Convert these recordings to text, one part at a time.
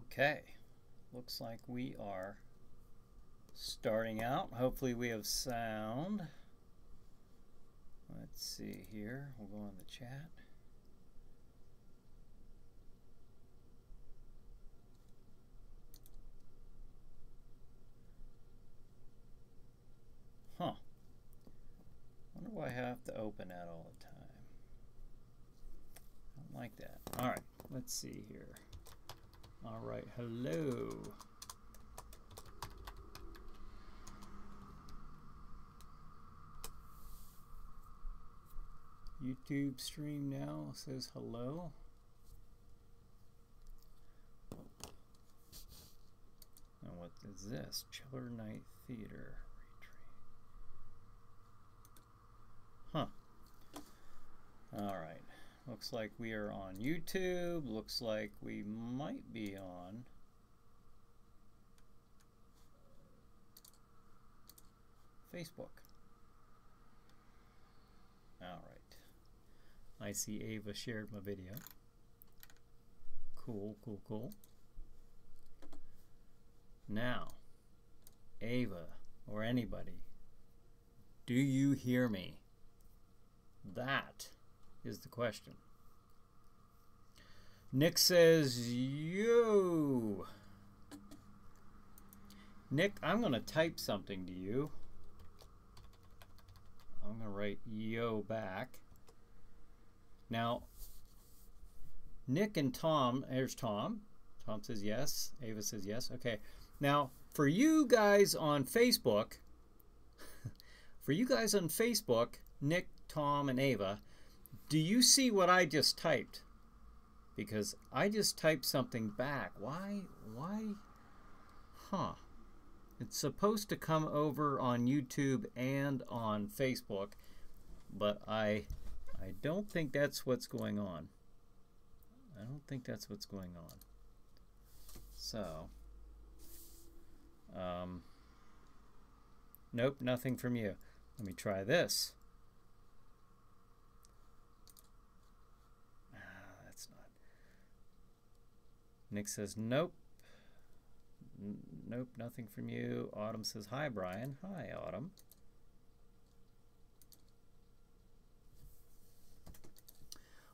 Okay, looks like we are starting out. Hopefully we have sound. Let's see here. We'll go in the chat. Huh. Wonder why I have to open that all the time. I don't like that. All right, let's see here. All right, hello. YouTube stream now says hello. And what is this? Chiller Night Theater retreat. Huh. All right. Looks like we are on YouTube. Looks like we might be on Facebook. All right. I see Ava shared my video. Cool, cool, cool. Now, Ava or anybody, do you hear me? That is the question. Nick says, yo. Nick, I'm going to type something to you. I'm going to write yo back. Now, Nick and Tom, there's Tom. Tom says yes. Ava says yes. Okay. Now, for you guys on Facebook, Nick, Tom, and Ava, do you see what I just typed? Because I just typed something back. Why? Huh. It's supposed to come over on YouTube and on Facebook, but I don't think that's what's going on. I don't think that's what's going on. So, nope, nothing from you. Let me try this. That's not. Nick says nope. Nope, nothing from you. Autumn says hi, Brian. Hi, Autumn.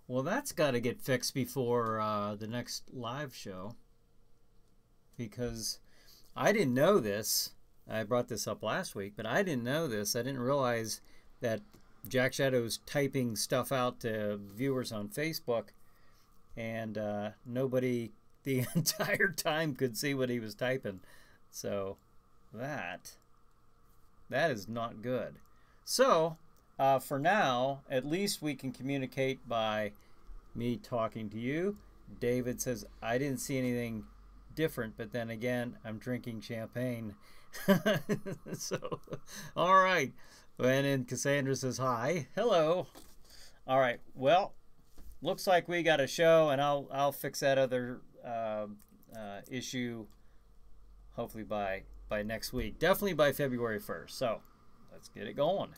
Well, that's got to get fixed before the next live show, because I didn't know this. I brought this up last week, but I didn't know this. I didn't realize that Jack Shadow's typing stuff out to viewers on Facebook, and nobody the entire time could see what he was typing. So that is not good. So for now, at least we can communicate by me talking to you. David says, I didn't see anything different, but then again, I'm drinking champagne. So, all right. And then Cassandra says, hi. Hello. All right. Well, looks like we got a show, and I'll fix that other issue hopefully by next week. Definitely by February 1st. So, let's get it going.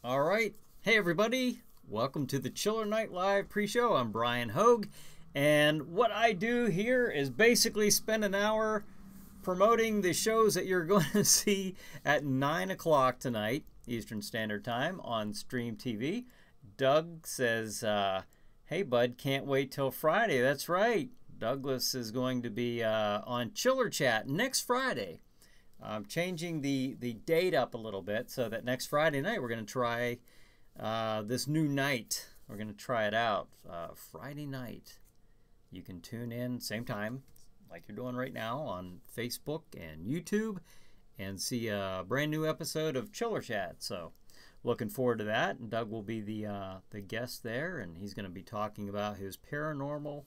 All right. Hey, everybody. Welcome to the Chiller Night Live pre-show. I'm Brian Hogue. And what I do here is basically spend an hour promoting the shows that you're going to see at 9 o'clock tonight, Eastern Standard Time, on Stream TV. Doug says, hey, bud, can't wait till Friday. That's right. Douglas is going to be on Chiller Chat next Friday. I'm changing the date up a little bit so that next Friday night we're going to try this new night. We're going to try it out. Friday night. You can tune in same time like you're doing right now on Facebook and YouTube and see a brand new episode of Chiller Chat. So looking forward to that. And Doug will be the guest there, and he's going to be talking about his paranormal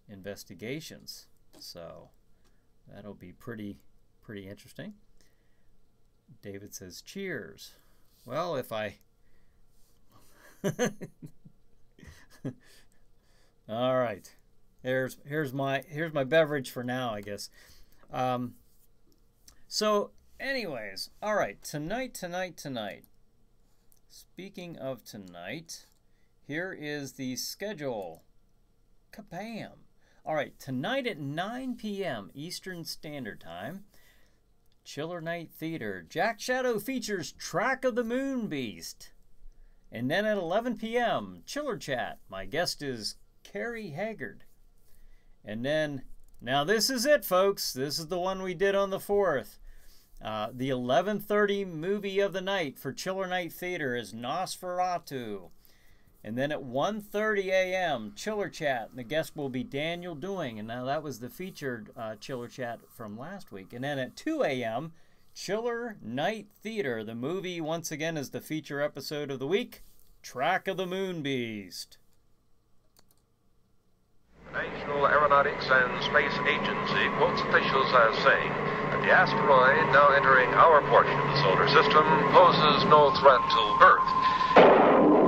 investigations. So that'll be pretty interesting. David says, cheers. Well, if I... All right. Here's my beverage for now, I guess. So, anyways, all right. Tonight. Speaking of tonight, here is the schedule. Kabam! All right, tonight at 9 p.m. Eastern Standard Time, Chiller Night Theater. Jack Shadow features Track of the Moon Beast. And then at 11 p.m., Chiller Chat. My guest is Carrie Haggard. And then, now this is it, folks. This is the one we did on the 4th. The 11:30 movie of the night for Chiller Night Theater is Nosferatu. And then at 1:30 a.m., Chiller Chat. And the guest will be Daniel Doing. And now that was the featured Chiller Chat from last week. And then at 2 a.m., Chiller Night Theater. The movie, once again, is the feature episode of the week, Track of the Moon Beast. The National Aeronautics and Space Agency quotes officials as saying that the asteroid now entering our portion of the solar system poses no threat to Earth.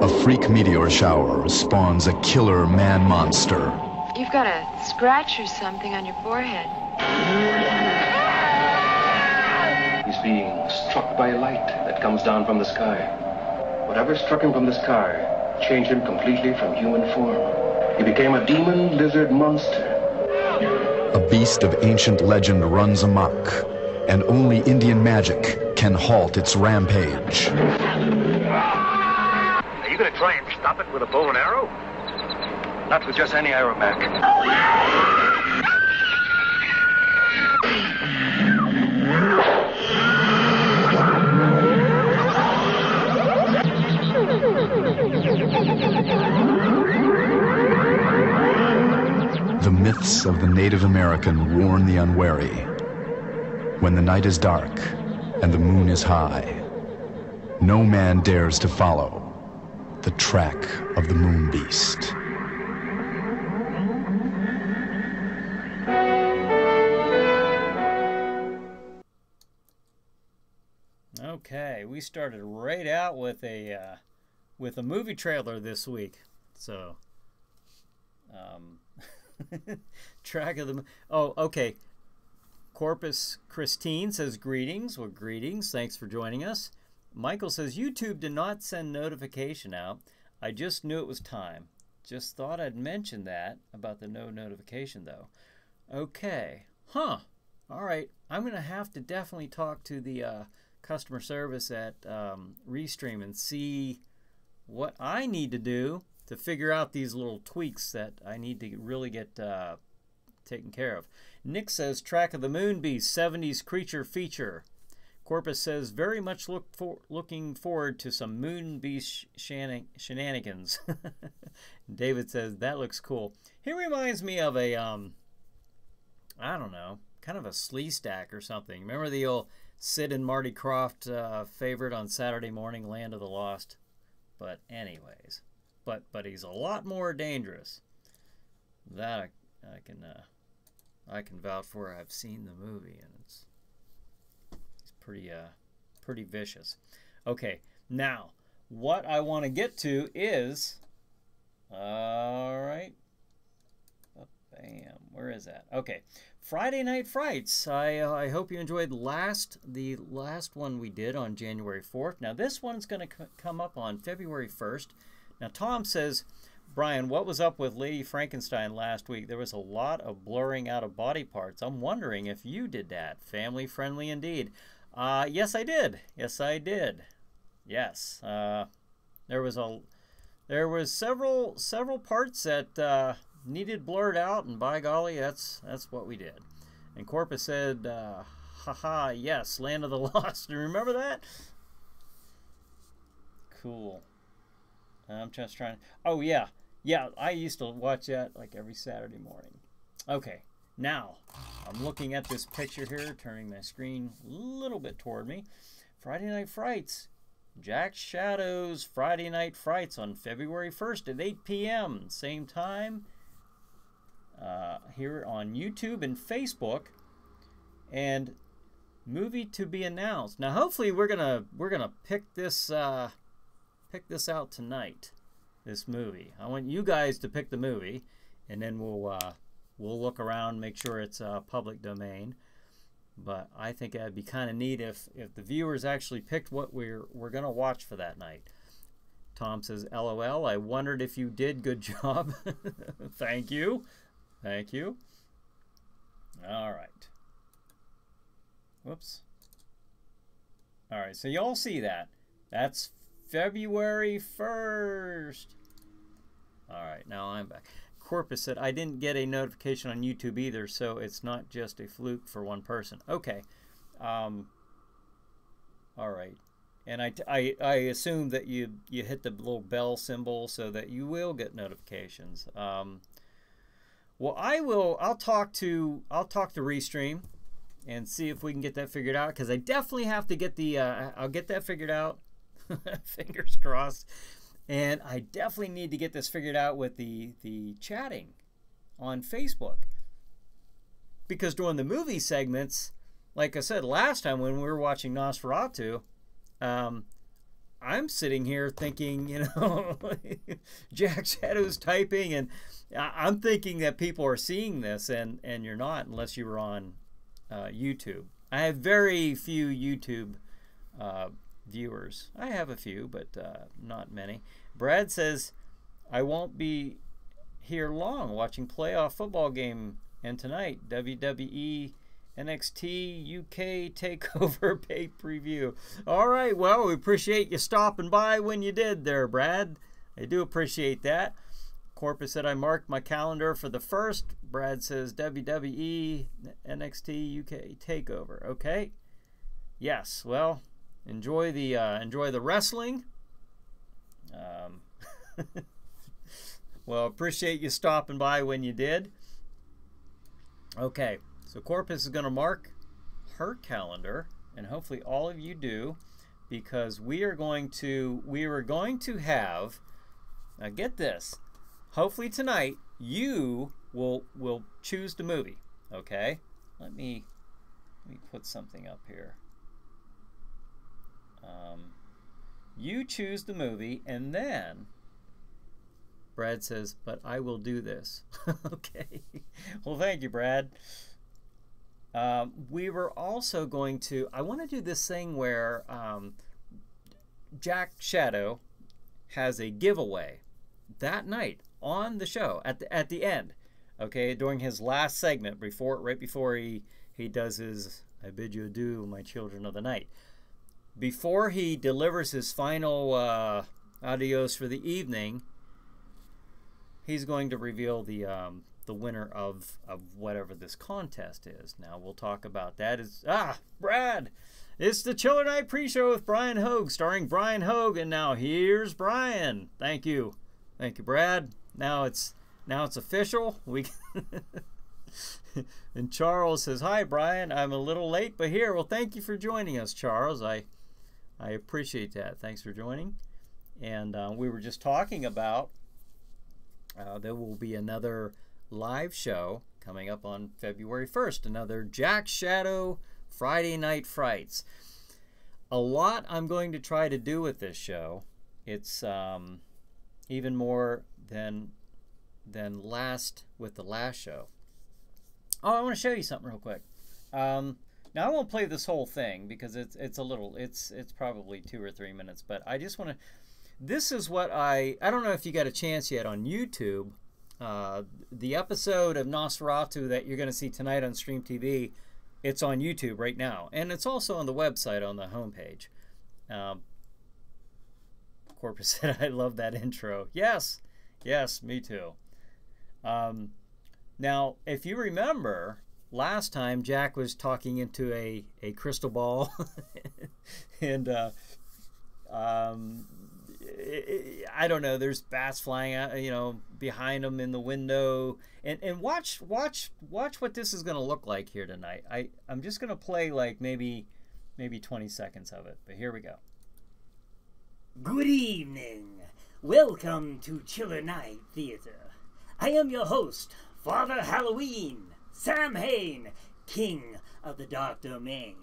A freak meteor shower spawns a killer man-monster. You've got a scratch or something on your forehead. He's being struck by a light that comes down from the sky. Whatever struck him from the sky changed him completely from human form. He became a demon lizard monster. A beast of ancient legend runs amok, and only Indian magic can halt its rampage. Are you going to try and stop it with a bow and arrow? Not with just any arrow, Mac. The myths of the Native American warn the unwary. When the night is dark and the moon is high, no man dares to follow the track of the moon beast. Okay, we started right out with a movie trailer this week. So, Track of the... Oh, okay. Corpus Christine says greetings. Well, greetings. Thanks for joining us. Michael says YouTube did not send notification out. I just knew it was time. Just thought I'd mention that about the no notification, though. Okay. Huh. All right. I'm going to have to definitely talk to the customer service at Restream and see what I need to do to figure out these little tweaks that I need to really get taken care of. Nick says, Track of the Moon Beast, 70s creature feature. Corpus says, very much looking forward to some Moon Beast shenanigans. David says, that looks cool. He reminds me of a, I don't know, kind of a Sleestack or something. Remember the old Sid and Marty Krofft favorite on Saturday morning, Land of the Lost? But anyways, but he's a lot more dangerous. That I can vouch for. I've seen the movie and it's pretty vicious. Okay, now what I want to get to is, all right, bam, where is that? Okay, Friday Night Frights. I hope you enjoyed the last one we did on January 4th. Now this one's going to come up on February 1st. Now Tom says, Brian, what was up with Lady Frankenstein last week? There was a lot of blurring out of body parts. I'm wondering if you did that. Family friendly indeed. Yes, I did. Yes, I did. Yes. There was several parts that needed blurred out, and by golly, that's what we did. And Corpus said, haha, yes, Land of the Lost. Do you remember that? Cool. I'm just trying. Oh, yeah. Yeah, I used to watch that like every Saturday morning. Okay, now I'm looking at this picture here, turning my screen a little bit toward me. Friday Night Frights. Jack Shadow's Friday Night Frights on February 1st at 8 p.m. Same time here on YouTube and Facebook. And Movie to be announced. Now, hopefully, we're gonna pick this out tonight. This movie. I want you guys to pick the movie, and then we'll look around, make sure it's public domain. But I think that'd be kind of neat if the viewers actually picked what we're gonna watch for that night. Tom says, "LOL. I wondered if you did. Good job." Thank you. Thank you. All right. Whoops. All right. So y'all see that? That's February 1st. All right. Now I'm back. Corpus said, I didn't get a notification on YouTube either, so it's not just a fluke for one person. Okay. All right. And I assume that you hit the little bell symbol so that you will get notifications. Well, I'll talk to Restream and see if we can get that figured out, because I definitely have to get the I'll get that figured out. Fingers crossed. And I definitely need to get this figured out with the chatting on Facebook. Because during the movie segments, like I said last time when we were watching Nosferatu, I'm sitting here thinking, you know, Jack Shadow's typing, and I'm thinking that people are seeing this, and you're not unless you were on YouTube. I have very few YouTube viewers. I have a few, but not many. Brad says, I won't be here long watching playoff football game, and tonight WWE NXT UK TakeOver pay preview. All right, well, we appreciate you stopping by when you did there, Brad. I do appreciate that. Corpus said, I marked my calendar for the 1st. Brad says WWE NXT UK TakeOver. Okay. Yes, well, enjoy the wrestling. Well, appreciate you stopping by when you did. Okay, so Corpus is going to mark her calendar, and hopefully all of you do, because we are going to have, now get this, hopefully tonight you will choose the movie. Okay, let me put something up here. You choose the movie, and then Brad says, but I will do this. Okay. Well, thank you, Brad. We were also going to, I want to do this thing where Jack Shadow has a giveaway that night on the show at the end. Okay, during his last segment, right before he does his I bid you adieu, my children of the night. Before he delivers his final adios for the evening, he's going to reveal the winner of whatever this contest is. Now we'll talk about that. Brad, it's the Chiller Night pre-show with Brian Hogue, starring Brian Hogue, and now here's Brian. Thank you, Brad. Now it's official. And Charles says, hi, Brian. I'm a little late, but here. Well, thank you for joining us, Charles. I appreciate that. Thanks for joining. And we were just talking about there will be another live show coming up on February 1st, another Jack Shadow Friday Night Frights. A lot I'm going to try to do with this show. It's even more than with the last show. Oh, I want to show you something real quick. Now I won't play this whole thing because it's probably 2 or 3 minutes, but I just want to. This is what I don't know if you got a chance yet on YouTube. The episode of Nosferatu that you're going to see tonight on Stream TV, it's on YouTube right now, and it's also on the website on the homepage. Corpus said, "I love that intro." Yes, me too. Now, if you remember, last time Jack was talking into a crystal ball, and I don't know, there's bats flying out, behind him in the window, and watch what this is going to look like here tonight. I'm just going to play like maybe 20 seconds of it, but here we go. Good evening. Welcome to Chiller Night Theater. I am your host, Father Halloween, Sam Hain, King of the Dark Domain.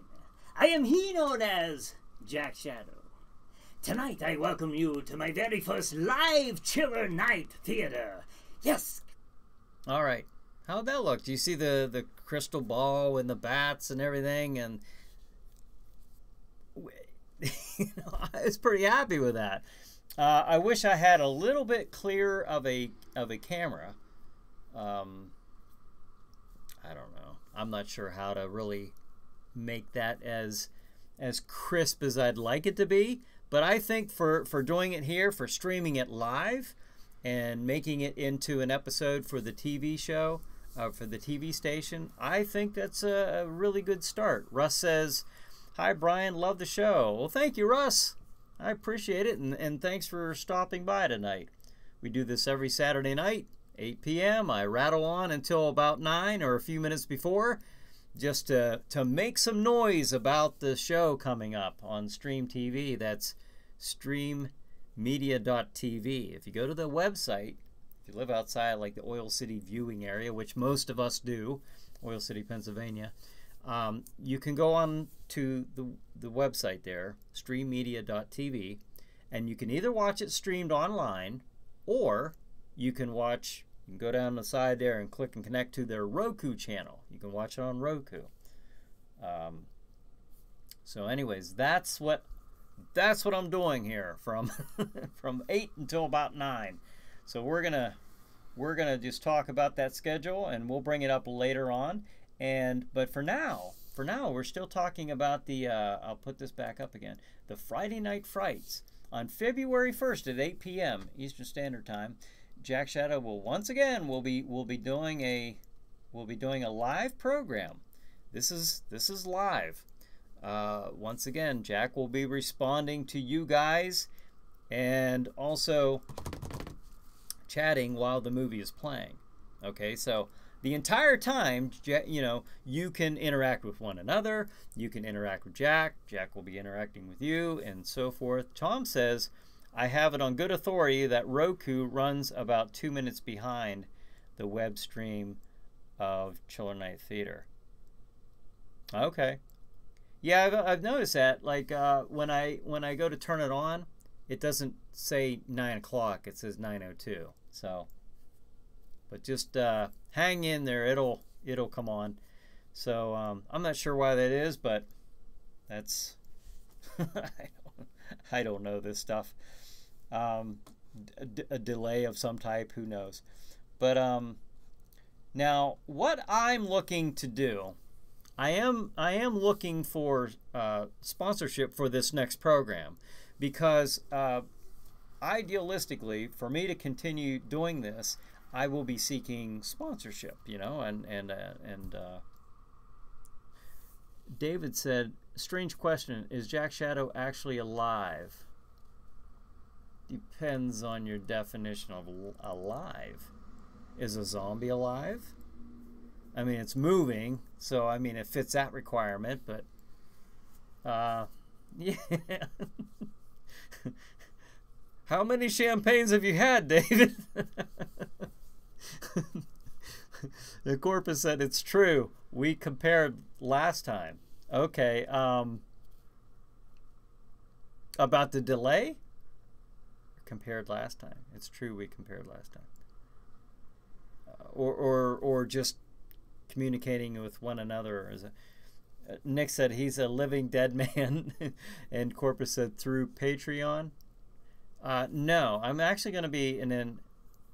I am he known as Jack Shadow. Tonight I welcome you to my very first live Chiller Night Theater. Yes. All right. How'd that look? Do you see the crystal ball and the bats and everything? And I was pretty happy with that. I wish I had a little bit clearer of a camera. I don't know. I'm not sure how to really make that as crisp as I'd like it to be. But I think for doing it here, for streaming it live and making it into an episode for the TV show, for the TV station, I think that's a really good start. Russ says, "Hi, Brian. Love the show." Well, thank you, Russ. I appreciate it, and thanks for stopping by tonight. We do this every Saturday night, 8 p.m. I rattle on until about 9 or a few minutes before, just to make some noise about the show coming up on Stream TV. That's streammedia.tv. If you go to the website, if you live outside like the Oil City viewing area, which most of us do, Oil City, Pennsylvania, you can go on to the website there, streammedia.tv, and you can either watch it streamed online, or you can go down the side there and click and connect to their Roku channel. You can watch it on Roku. So anyways, that's what I'm doing here from from 8 until about 9. So we're gonna just talk about that schedule, and we'll bring it up later on. But for now we're still talking about the I'll put this back up again, the Friday Night Frights on February 1st at 8 p.m. Eastern Standard Time. Jack Shadow will once again will be doing a live program. This is live. Once again, Jack will be responding to you guys and also chatting while the movie is playing. Okay, so the entire time, you can interact with one another. You can interact with Jack. Jack will be interacting with you, and so forth. Tom says, I have it on good authority that Roku runs about 2 minutes behind the web stream of Chiller Night Theater. Okay. Yeah, I've noticed that. Like when I go to turn it on, it doesn't say 9 o'clock. It says 9:02. So, but just hang in there. It'll come on. So I'm not sure why that is, but that's I don't know this stuff. A delay of some type. Who knows? But now what I'm looking to do. I am looking for sponsorship for this next program, because idealistically, for me to continue doing this, I will be seeking sponsorship. And David said, "Strange question: is Jack Shadow actually alive?" Depends on your definition of alive. Is a zombie alive? I mean, it's moving, so I mean, it fits that requirement, but yeah. How many champagnes have you had, David? The Corpus said it's true. We compared last time. Okay. About the delay? Compared last time. It's true, we compared last time. Or just communicating with one another. Nick said he's a living dead man, and Corpus said through Patreon. No, I'm actually going to be, and then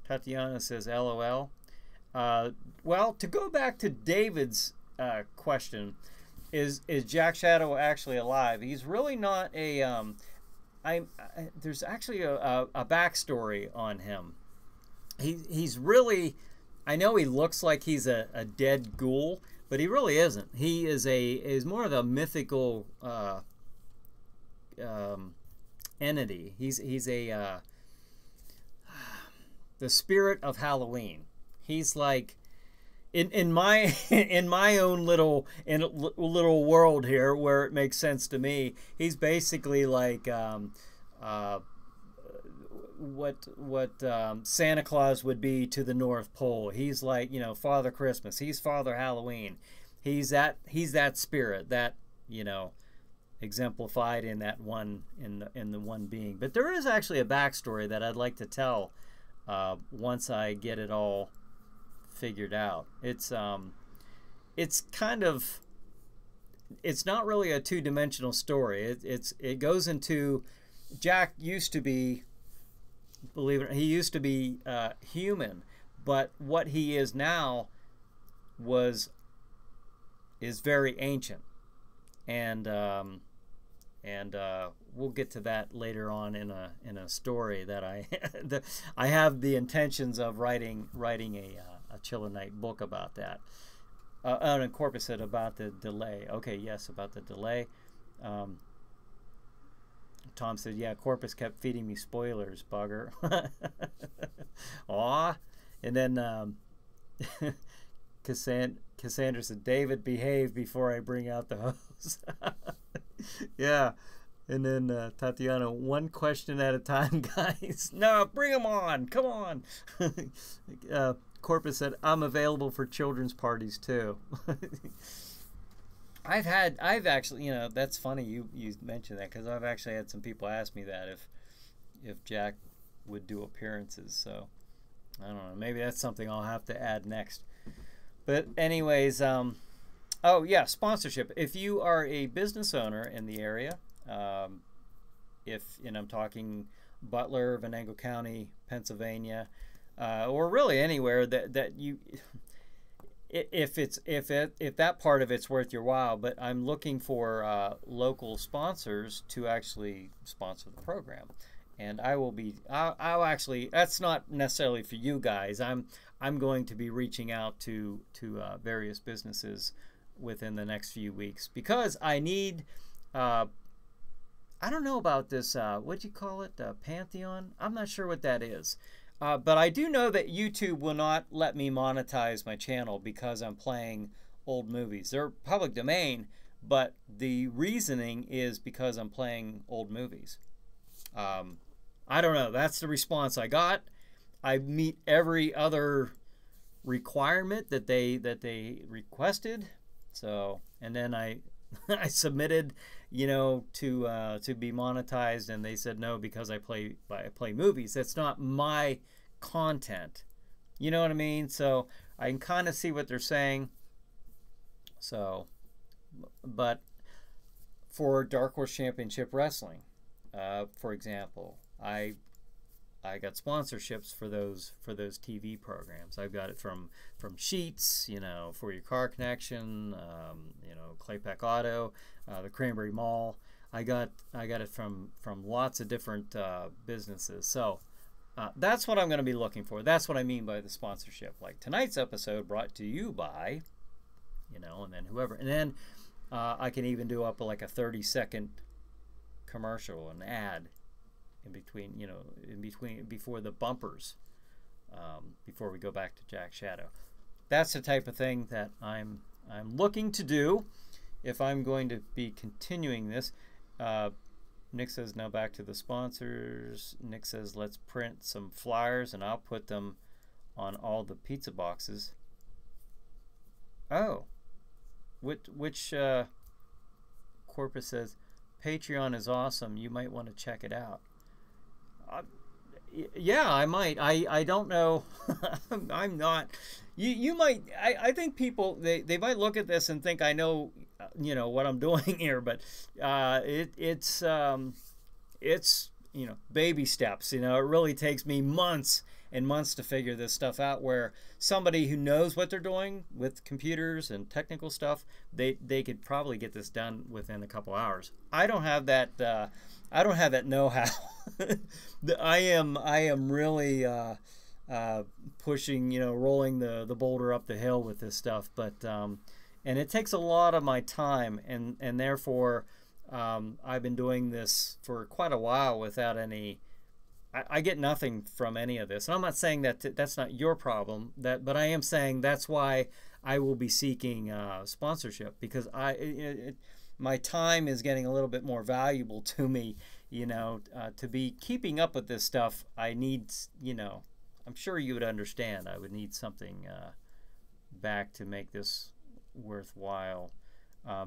Tatiana says LOL. Well, to go back to David's question, is Jack Shadow actually alive? He's really not a. There's actually a backstory on him. He's really. I know he looks like he's a dead ghoul, but he really isn't. He is more of a mythical entity. He's the spirit of Halloween. He's like in my own little world here, where it makes sense to me. He's basically like what Santa Claus would be to the North Pole. He's like, Father Christmas. He's Father Halloween. He's that spirit, that exemplified in that one in the one being. But there is actually a backstory that I'd like to tell once I get it all figured out. It's kind of, it's not really a two-dimensional story. It goes into, Jack used to be, believe it, he used to be human, but what he is now is very ancient, and we'll get to that later on in a story that I have the intentions of writing a Chiller Night book about that. And Corpus said about the delay. Okay, yes, about the delay. Tom said, yeah, Corpus kept feeding me spoilers, bugger. Aw. And then Cassandra said, David, behave before I bring out the hose. Yeah. And then Tatiana, one question at a time, guys. No, bring them on. Come on. Corpus said, I'm available for children's parties too. I've actually, you know, that's funny you mentioned that, because I've actually had some people ask me that if Jack would do appearances. So I don't know, maybe that's something I'll have to add next. But anyways, oh yeah, sponsorship. If you are a business owner in the area, and I'm talking Butler, Venango County, Pennsylvania, or really anywhere that you, if that part of it's worth your while. But I'm looking for local sponsors to actually sponsor the program, and I'll actually, that's not necessarily for you guys. I'm going to be reaching out to various businesses within the next few weeks, because I need, I don't know about this, what'd you call it, Pantheon? I'm not sure what that is. But I do know that YouTube will not let me monetize my channel because I'm playing old movies. They're public domain, but the reasoning is because I'm playing old movies. I don't know. That's the response I got. I meet every other requirement that they requested. So, and then I submitted, you know, to be monetized, and they said no, because I play movies. That's not my content. You know what I mean? So I can kind of see what they're saying. So, but for Dark Horse Championship Wrestling, for example, I got sponsorships for those TV programs. I've got it from Sheets, you know, For Your Car Connection, you know, Claypack Auto, the Cranberry Mall. I got it from lots of different businesses. So that's what I'm going to be looking for. That's what I mean by the sponsorship. Like tonight's episode brought to you by, you know, and then whoever. And then I can even do up like a 30-second commercial, an ad in between, you know, before the bumpers, before we go back to Jack Shadow. That's the type of thing that I'm looking to do if I'm going to be continuing this. Nick says, now back to the sponsors. Nick says, let's print some flyers and I'll put them on all the pizza boxes. Oh, which Corpus says, Patreon is awesome. You might want to check it out. Yeah, I might. I don't know. I'm not. You might. I think people, they might look at this and think I know, you know, what I'm doing here, but it's you know, baby steps. You know, it really takes me months and months to figure this stuff out, where somebody who knows what they're doing with computers and technical stuff, they could probably get this done within a couple hours. I don't have that know-how. I am really pushing, you know, rolling the boulder up the hill with this stuff, but and it takes a lot of my time, and therefore I've been doing this for quite a while without any. I get nothing from any of this, and I'm not saying that that's not your problem. But I am saying that's why I will be seeking sponsorship, because my time is getting a little bit more valuable to me. You know, to be keeping up with this stuff, I need, you know, I'm sure you would understand, I would need something back to make this worthwhile.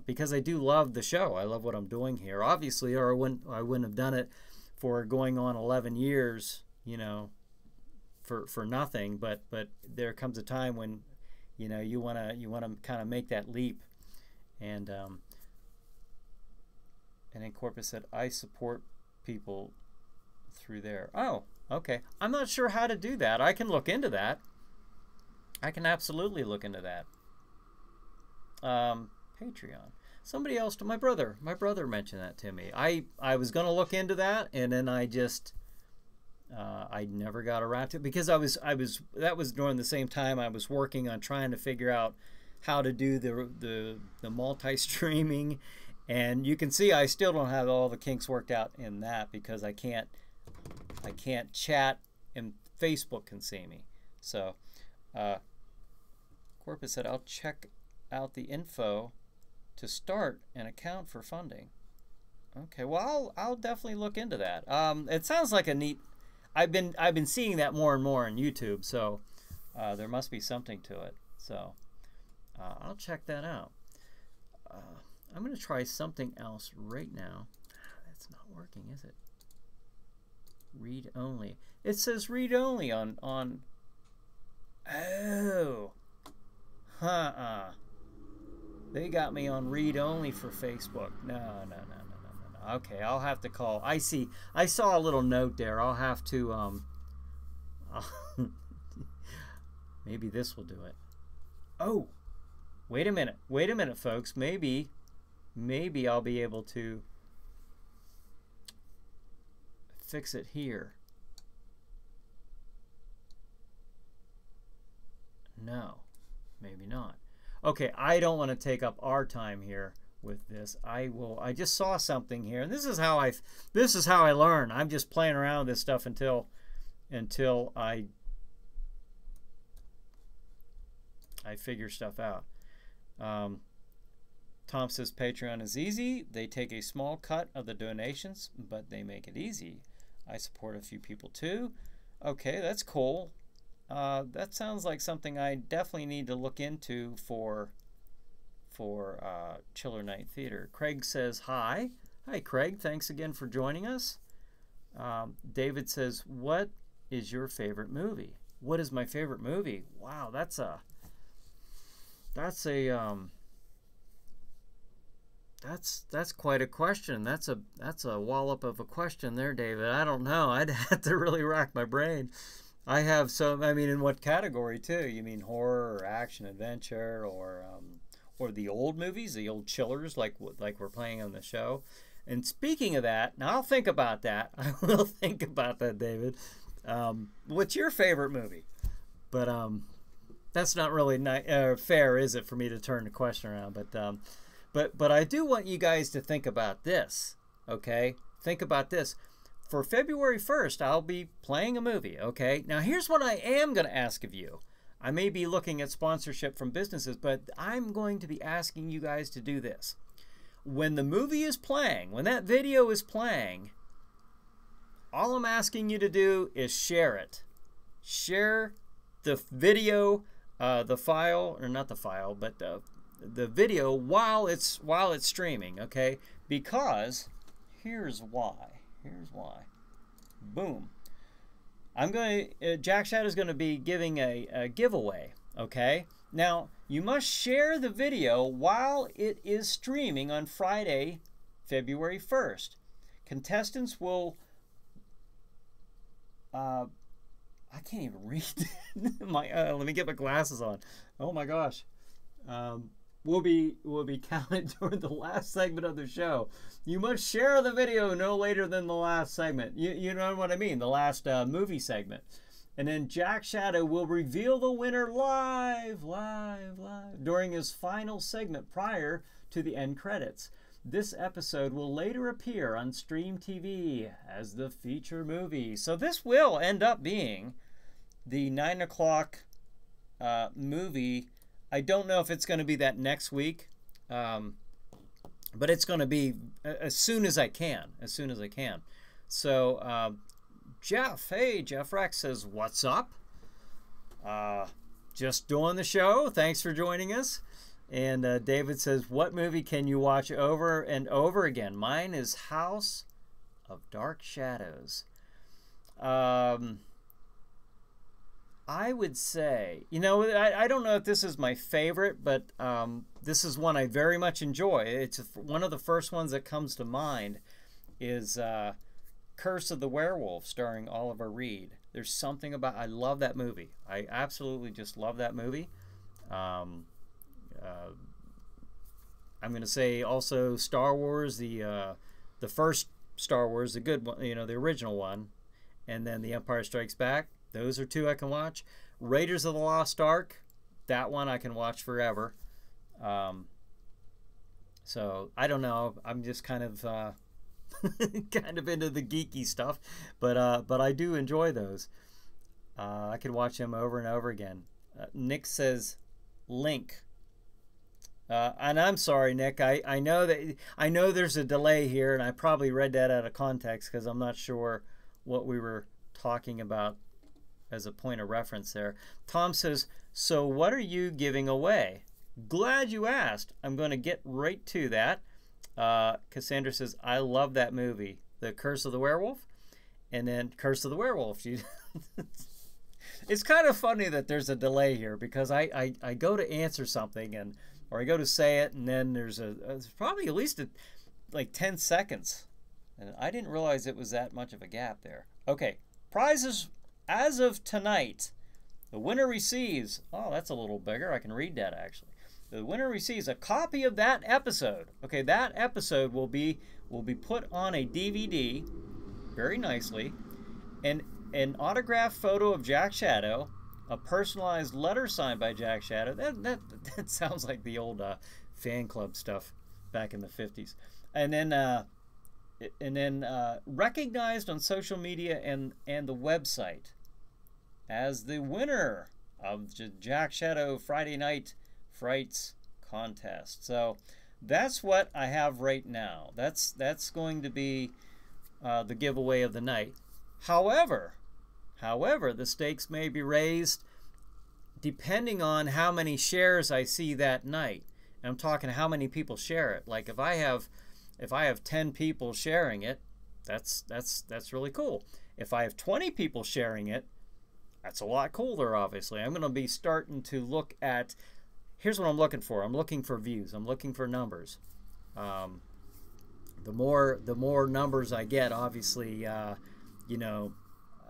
because I do love the show. I love what I'm doing here, obviously, or I wouldn't have done it for going on 11 years, you know, for nothing. But there comes a time when, you know, you wanna kind of make that leap. And then Corpus said, I support people through there. Oh, okay. I'm not sure how to do that. I can look into that. I can absolutely look into that. Patreon. Somebody else, my brother mentioned that to me. I was going to look into that, and then I just I never got around to it, because that was during the same time I was working on trying to figure out how to do the multi-streaming, and you can see I still don't have all the kinks worked out in that, because I can't chat and Facebook can see me. So Corpus said, I'll check out the info to start an account for funding. Okay, well, I'll definitely look into that. It sounds like a neat. I've been seeing that more and more on YouTube, so there must be something to it. So I'll check that out. I'm going to try something else right now. That's not working, is it? Read only. It says read only on. Oh. They got me on read only for Facebook. No. Okay, I'll have to call. I see. I saw a little note there. I'll have to maybe this will do it. Oh, wait a minute, folks. Maybe I'll be able to fix it here. No, maybe not. Okay, I don't want to take up our time here with this. I just saw something here, and this is how I learn. I'm just playing around with this stuff until I figure stuff out. Tom says Patreon is easy. They take a small cut of the donations, but they make it easy. I support a few people too. Okay, that's cool. That sounds like something I definitely need to look into for Chiller Night Theater. Craig says hi. Hi, Craig. Thanks again for joining us. David says, what is your favorite movie? What is my favorite movie? Wow, that's quite a question. That's a wallop of a question there, David. I don't know. I'd have to really rack my brain. I have some. I mean, in what category too? You mean horror or action adventure or the old movies, the old chillers like we're playing on the show? And speaking of that, now I'll think about that. I will think about that, David. What's your favorite movie? But that's not really fair, is it, for me to turn the question around? But I do want you guys to think about this. Okay, think about this. For February 1st, I'll be playing a movie, okay? Now, here's what I am going to ask of you. I may be looking at sponsorship from businesses, but I'm going to be asking you guys to do this. When the movie is playing, when that video is playing, all I'm asking you to do is share it. Share the video, the file, or not the file, but the video while it's streaming, okay? Because here's why. Boom. Jack Shadow is going to be giving a giveaway, okay? Now, you must share the video while it is streaming on Friday, February 1st. Contestants will I can't even read let me get my glasses on. Oh my gosh. Will be counted during the last segment of the show. You must share the video no later than the last segment. You know what I mean? The last movie segment. And then Jack Shadow will reveal the winner live during his final segment prior to the end credits. This episode will later appear on Stream TV as the feature movie. So this will end up being the 9 o'clock movie. I don't know if it's going to be that next week, but it's going to be as soon as I can. So Jeff Rex says, what's up? Just doing the show. Thanks for joining us. And David says, what movie can you watch over and over again? Mine is House of Dark Shadows. I would say, you know, I don't know if this is my favorite, but this is one I very much enjoy. It's one of the first ones that comes to mind is Curse of the Werewolf, starring Oliver Reed. There's something about, I love that movie. I absolutely just love that movie. I'm going to say also Star Wars, the first Star Wars, the good one, you know, the original one, and then The Empire Strikes Back. Those are two I can watch. Raiders of the Lost Ark, that one I can watch forever. So I don't know. I'm just kind of kind of into the geeky stuff, but I do enjoy those. I could watch them over and over again. Nick says Link. And I'm sorry, Nick. I know there's a delay here, and I probably read that out of context because I'm not sure what we were talking about as a point of reference there. Tom says, so what are you giving away? Glad you asked. I'm going to get right to that. Cassandra says, I love that movie, The Curse of the Werewolf. And then Curse of the Werewolf. It's kind of funny that there's a delay here because I go to answer something or I go to say it, and then there's probably at least like 10 seconds. And I didn't realize it was that much of a gap there. Okay, prizes as of tonight. The winner receives, oh, that's a little bigger. I can read that actually. The winner receives a copy of that episode. Okay, that episode will be put on a DVD very nicely, and an autographed photo of Jack Shadow, a personalized letter signed by Jack Shadow. That sounds like the old fan club stuff back in the 50s. And then recognized on social media and the website as the winner of the Jack Shadow Friday Night Frights contest. So that's what I have right now. That's going to be the giveaway of the night. However, the stakes may be raised depending on how many shares I see that night. And I'm talking how many people share it. Like if I have 10 people sharing it, that's really cool. If I have 20 people sharing it, that's a lot cooler, obviously. I'm going to be starting to look at, here's what I'm looking for. I'm looking for views. I'm looking for numbers. The more numbers I get, obviously, you know,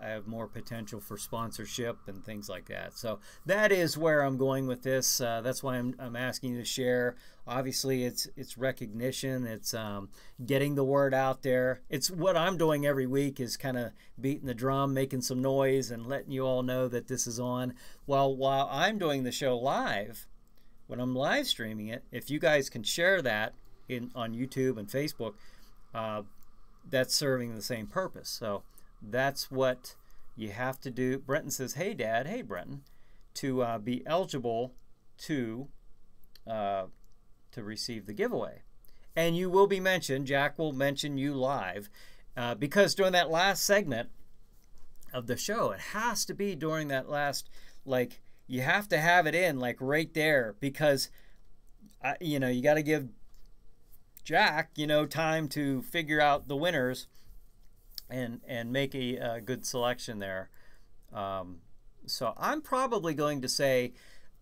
I have more potential for sponsorship and things like that. So that is where I'm going with this. That's why I'm asking you to share. Obviously, it's recognition. It's getting the word out there. It's what I'm doing every week is kind of beating the drum, making some noise, and letting you all know that this is on. While I'm doing the show live, when I'm live streaming it, if you guys can share that on YouTube and Facebook, that's serving the same purpose. So that's what you have to do. Brenton says, hey, Dad. Hey, Brenton. To be eligible to receive the giveaway. And you will be mentioned. Jack will mention you live because during that last segment of the show, it has to be during that last, like, you have to have it in, like, right there because, you know, you got to give Jack, you know, time to figure out the winners and make a good selection there. So I'm probably going to say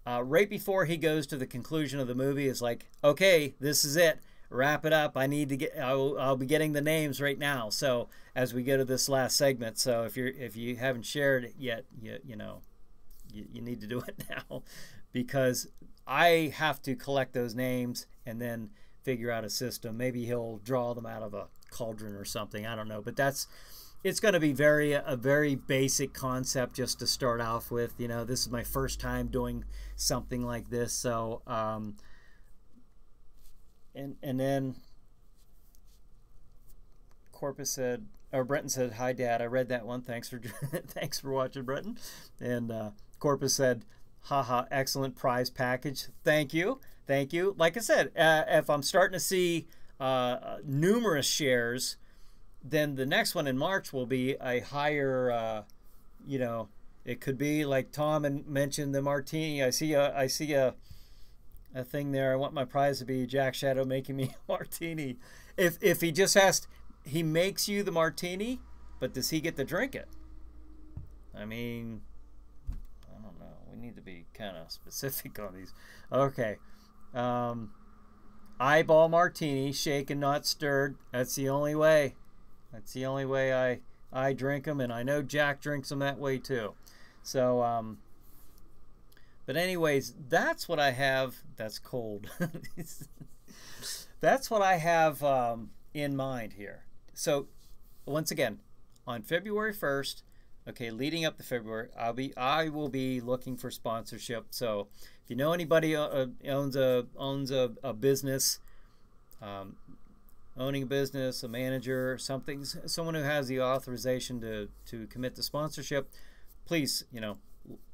right before he goes to the conclusion of the movie is like, okay, this is it. Wrap it up. I need to get. I'll be getting the names right now. So as we go to this last segment, so if you haven't shared it yet, you know, you need to do it now because I have to collect those names and then figure out a system. Maybe he'll draw them out of a cauldron or something. I don't know, but it's going to be a very basic concept just to start off with. You know, this is my first time doing something like this, so and then Corpus said, or Brenton said, hi, Dad. I read that one. Thanks for watching, Brenton. And Corpus said, haha, excellent prize package. Thank you. Like I said, if I'm starting to see numerous shares, then the next one in March will be a higher, you know, it could be like Tom mentioned the martini. I see a a thing there. I want my prize to be Jack Shadow making me a martini. If he just has, he makes you the martini, but does he get to drink it? I mean, I don't know. We need to be kind of specific on these. Okay. Eyeball martini, shaken, not stirred. That's the only way. That's the only way I drink them, and I know Jack drinks them that way too. So, but anyways, that's what I have. That's cold. That's what I have in mind here. So, once again, on February 1st, okay, leading up to February, I will be looking for sponsorship. So, if you know anybody owns a business, owning a business, a manager, something, someone who has the authorization to commit to sponsorship, please,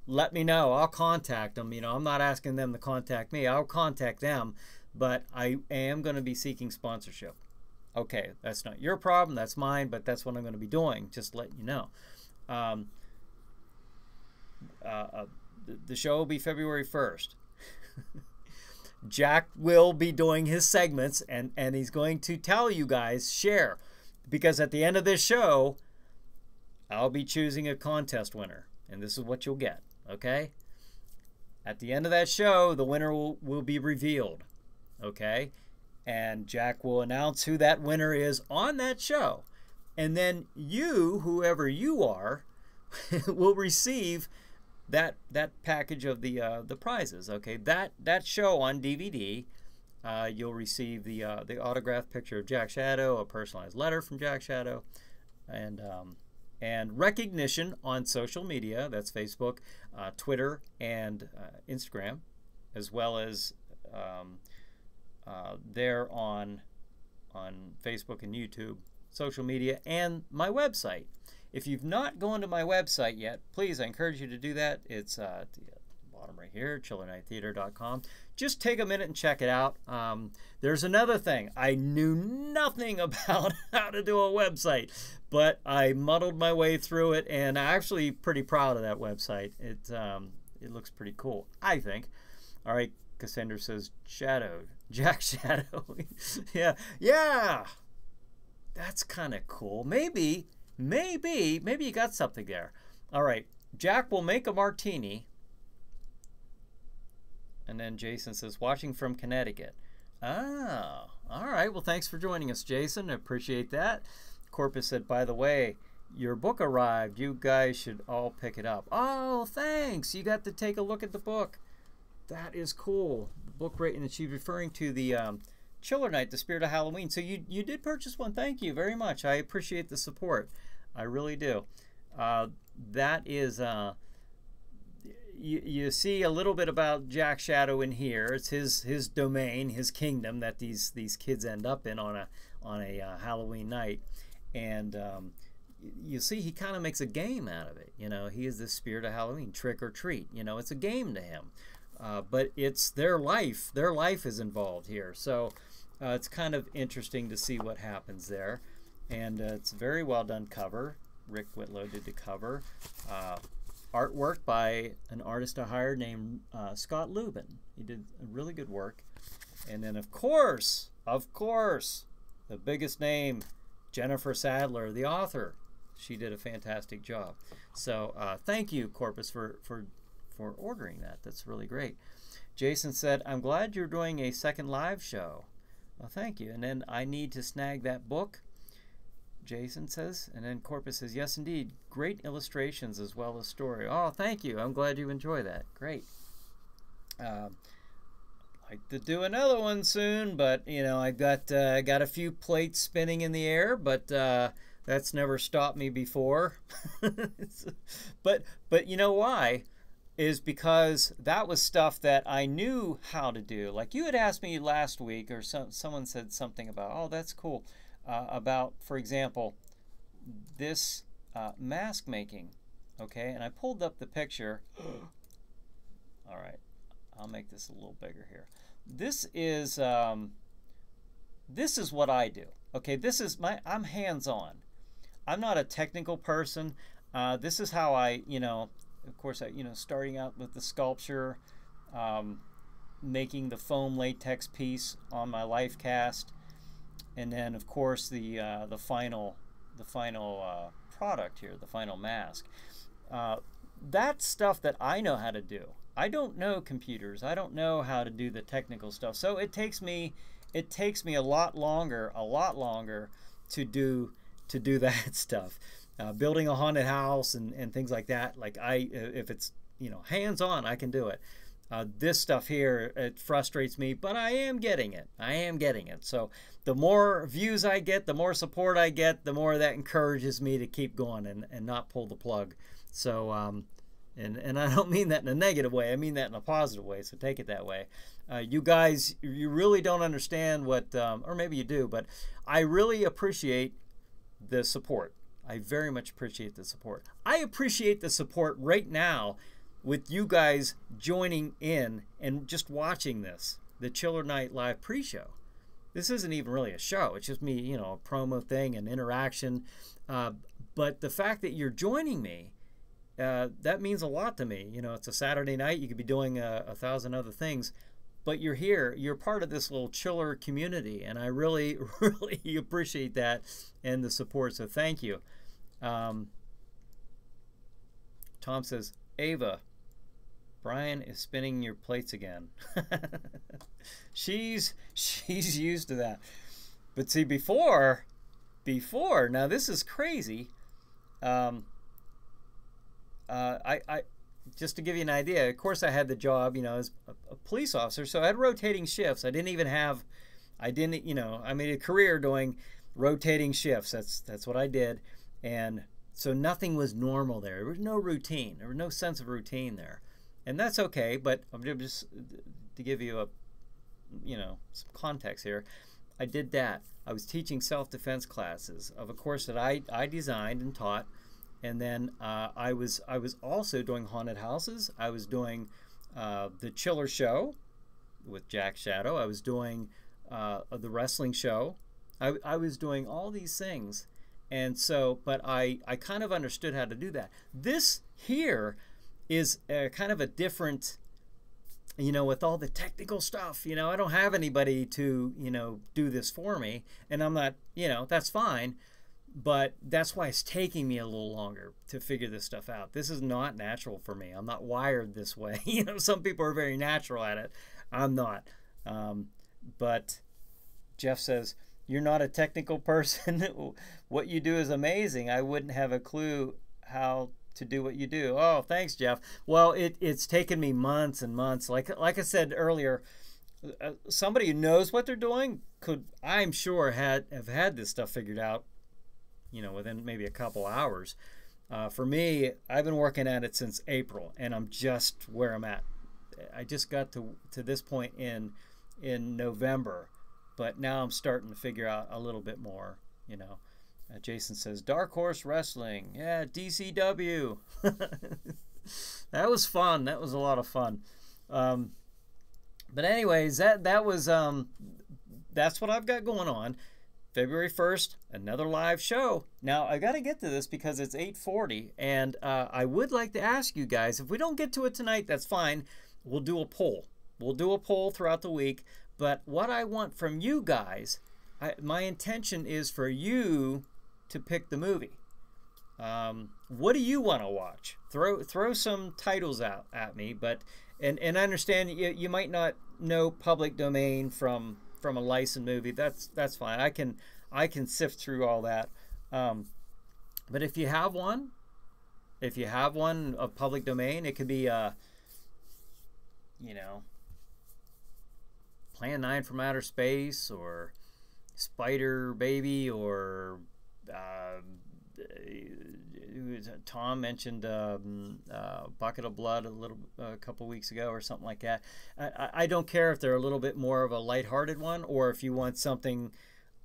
let me know. I'll contact them. I'm not asking them to contact me. I'll contact them, but I am going to be seeking sponsorship. Okay, that's not your problem. That's mine, but that's what I'm going to be doing. Just letting you know. The show will be February 1st. Jack will be doing his segments, and he's going to tell you guys, share. Because at the end of this show, I'll be choosing a contest winner. And this is what you'll get, okay? At the end of that show, the winner will be revealed, okay? And Jack will announce who that winner is on that show. And then you, whoever you are, will receive that package of the prizes, okay? That show on DVD, you'll receive the autographed picture of Jack Shadow, a personalized letter from Jack Shadow, and recognition on social media. That's Facebook, Twitter, and Instagram, as well as there on Facebook and YouTube, social media, and my website. If you've not gone to my website yet, please, I encourage you to do that. It's at the bottom right here, chillernighttheater.com. Just take a minute and check it out. There's another thing. I knew nothing about how to do a website, but I muddled my way through it, and I'm actually pretty proud of that website. It looks pretty cool, I think. All right, Cassandra says, Jack Shadow. Yeah. That's kind of cool. Maybe you got something there. All right, Jack will make a martini. And then Jason says, watching from Connecticut. Oh, all right. Well, thanks for joining us, Jason. I appreciate that. Corpus said, by the way, your book arrived. You guys should all pick it up. Oh, thanks. You got to take a look at the book. That is cool. The book rating, and she's referring to the Chiller Night, The Spirit of Halloween. So you did purchase one. Thank you very much. I appreciate the support. I really do. That is, you see a little bit about Jack Shadow in here. It's his domain, his kingdom that these kids end up in on a Halloween night, and you see he kind of makes a game out of it. He is the spirit of Halloween, trick or treat. It's a game to him, but it's their life. Their life is involved here, so it's kind of interesting to see what happens there. And it's a very well done cover. Rick Whitlow did the cover. Artwork by an artist I hired named Scott Lubin. He did really good work. And then, of course, the biggest name, Jennifer Sadler, the author. She did a fantastic job. So thank you, Corpus, for ordering that. That's really great. Jason said, I'm glad you're doing a second live show. Well, thank you. And then I need to snag that book, Jason says. And then Corpus says, yes, indeed. Great illustrations as well as story. Oh, thank you. I'm glad you enjoy that. Great. I'd like to do another one soon, but, I got a few plates spinning in the air, but that's never stopped me before. But you know why? Is because that was stuff that I knew how to do. Like you had asked me last week, or someone said something about, oh, that's cool. About, for example, this mask making, okay? And I pulled up the picture. All right, I'll make this a little bigger here. This is what I do, okay? This is I'm hands-on. I'm not a technical person. This is how I, of course, starting out with the sculpture, making the foam latex piece on my life cast, and then of course the final product here, the final mask. That's stuff that I know how to do. I don't know computers. I don't know how to do the technical stuff. So it takes me a lot longer to do that stuff. Building a haunted house and things like that. Like if it's, you know, hands-on, I can do it. This stuff here, it frustrates me, but I am getting it. So the more views I get, the more support I get, the more that encourages me to keep going and not pull the plug. So, and I don't mean that in a negative way. I mean that in a positive way, so take it that way. You guys, you really don't understand what, or maybe you do, but I really appreciate the support. I very much appreciate the support. I appreciate the support right now with you guys joining in and just watching this, the Chiller Night Live pre-show. This isn't even really a show. It's just me, you know, a promo thing and interaction. But the fact that you're joining me, that means a lot to me. You know, it's a Saturday night. You could be doing a thousand other things, but you're here. You're part of this little chiller community, and I really, really appreciate that and the support. So thank you. Tom says, Ava, Brian is spinning your plates again. she's used to that. But see, before, now this is crazy. I just to give you an idea, of course I had the job, you know, as a police officer, so I had rotating shifts. I made a career doing rotating shifts. That's what I did. And so nothing was normal there. There was no routine. There was no sense of routine there. And that's okay, but I'm just to give you some context here. I did that. I was teaching self-defense classes of a course that I designed and taught. And then I was also doing haunted houses. I was doing the Chiller Show with Jack Shadow. I was doing the wrestling show. I was doing all these things. And so, but I kind of understood how to do that. This here is kind of a different, you know, with all the technical stuff, you know, I don't have anybody to, you know, do this for me. And I'm not, you know, that's fine. But that's why it's taking me a little longer to figure this stuff out. This is not natural for me. I'm not wired this way. You know, some people are very natural at it. I'm not. But Jeff says, you're not a technical person. What you do is amazing. I wouldn't have a clue how to do what you do. Oh, thanks, Jeff. Well, it's taken me months and months. Like I said earlier, somebody who knows what they're doing could, I'm sure, have had this stuff figured out, you know, within maybe a couple hours. For me, I've been working at it since April, and I'm just where I'm at. I just got to this point in November, but now I'm starting to figure out a little bit more, you know. Jason says, Dark Horse Wrestling. Yeah, DCW. That was fun. That was a lot of fun. But anyways, that was that's what I've got going on. February 1st, another live show. Now, I got to get to this because it's 8:40, and I would like to ask you guys, if we don't get to it tonight, that's fine. We'll do a poll. We'll do a poll throughout the week, but what I want from you guys, my intention is for you to pick the movie. What do you want to watch? Throw some titles out at me, but and I understand you might not know public domain from a licensed movie. That's fine. I can sift through all that. But if you have one of public domain, it could be you know, Plan 9 from Outer Space, or Spider Baby, or Tom mentioned Bucket of Blood a couple weeks ago or something like that. I don't care if they're a little bit more of a lighthearted one, or if you want something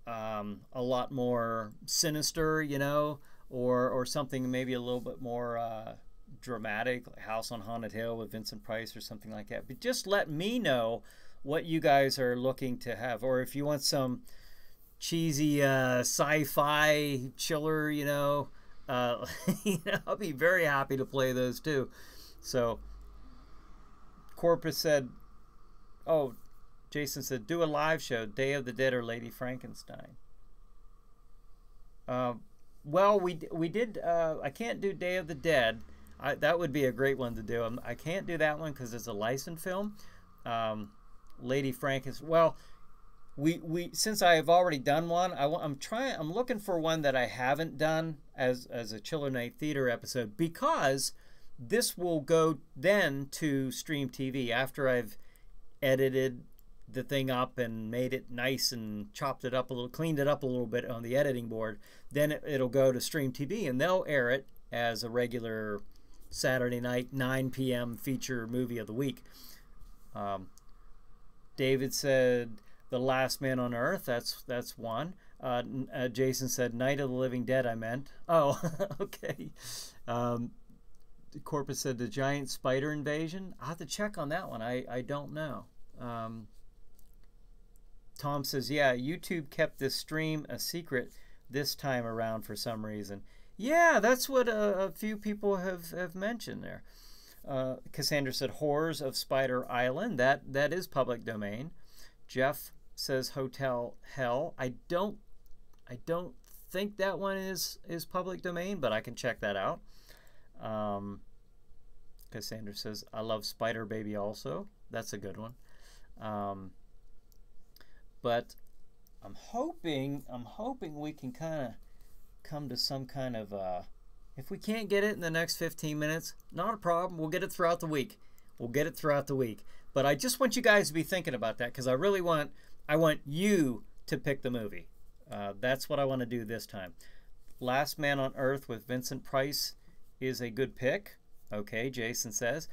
a lot more sinister, you know, or something maybe a little bit more dramatic, like House on Haunted Hill with Vincent Price or something like that. But just let me know what you guys are looking to have, or if you want some cheesy sci-fi chiller, you know, I'll be very happy to play those too. So Corpus said Oh, Jason said, do a live show, Day of the Dead or Lady Frankenstein. Well, we did. I can't do Day of the Dead. That would be a great one to do. I can't do that one because it's a licensed film. Lady Frankenstein. Well, we since I have already done one, I'm looking for one that I haven't done as a Chiller Night Theater episode, because this will go then to Stream TV after I've edited the thing up and made it nice and chopped it up a little, cleaned it up a little bit on the editing board. Then it'll go to Stream TV and they'll air it as a regular Saturday night 9 p.m. feature movie of the week. David said The Last Man on Earth. That's one. Jason said Night of the Living Dead. I meant. Oh, okay. Corpus said The Giant Spider Invasion. I have to check on that one. I don't know. Tom says, yeah, YouTube kept this stream a secret this time around for some reason. Yeah, that's what a few people have mentioned there. Cassandra said Horrors of Spider Island. That is public domain. Jeff says Hotel Hell. I don't think that one is public domain, but I can check that out. Cassandra says I love Spider Baby also. That's a good one. But I'm hoping we can kind of come to some kind of if we can't get it in the next 15 minutes, not a problem. We'll get it throughout the week. But I just want you guys to be thinking about that, because I want you to pick the movie. That's what I want to do this time. Last Man on Earth with Vincent Price is a good pick. Okay, Jason says.